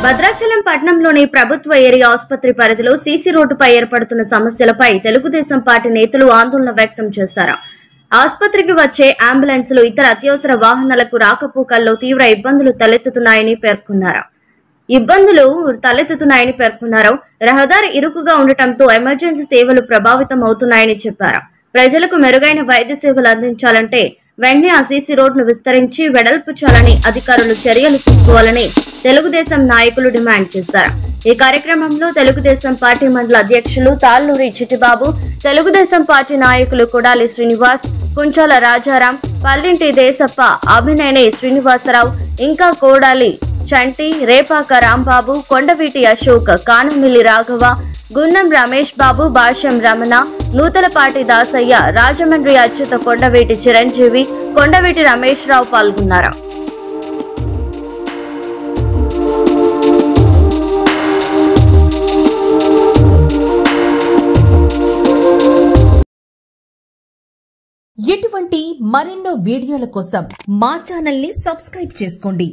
భద్రాచలం పట్టణంలోని ప్రభుత్వ ఏరియా ఆసుపత్రి పరిధిలో సీసీ రోడ్డుపై ఏర్పడుతున్న సమస్యలపై తెలుగుదేశం పార్టీ నేతలు ఆందోళన వ్యక్తం చేశారు. ఆసుపత్రికి వచ్చే అంబులెన్సులు ఇతర అత్యవసర వాహనాలకు రాకపోకల్లో తీవ్ర ఇబ్బందులు తలెత్తుతున్నాయని పేర్కొన్నారు. రహదారి ఇరుకుగా ఉండటంతో ఎమర్జెన్సీ సేవలు ప్రభావితం అవుతున్నాయని చెప్పారు. ప్రజలకు మెరుగైన వైద్య సేవలు అందించాలంటే వెంటనే ఆ సీసీ రోడ్డును విస్తరించి వెడల్పు చేయాలని అధికారులు చర్యలు తీసుకోవాలని తెలుగుదేశం నాయకులు డిమాండ్ చేశారు. ఈ కార్యక్రమంలో తెలుగుదేశం పార్టీ మండల అధ్యక్షులు తాళ్ళూరి చిట్టిబాబు, తెలుగుదేశం పార్టీ నాయకులు కొడాలి శ్రీనివాస్, కుంచాల రాజారాం, పల్లింటి దేశప్ప, అభినేని శ్రీనివాసరావు, ఇంకా కోడాలి చంటి, రేపాక రాంబాబు, కొండవీటి అశోక్, కానమిల్లి రాఘవ, గున్నం రమేష్ బాబు, భాష్యం రమణ, నూతలపాటి దాసయ్య, రాజమండ్రి అచ్యుత, కొండవీటి చిరంజీవి, కొండవీటి రమేష్ రావు పాల్గొన్నారు. ఇటువంటి మరెన్నో వీడియోల కోసం మా ఛానల్ ని సబ్స్క్రైబ్ చేసుకోండి.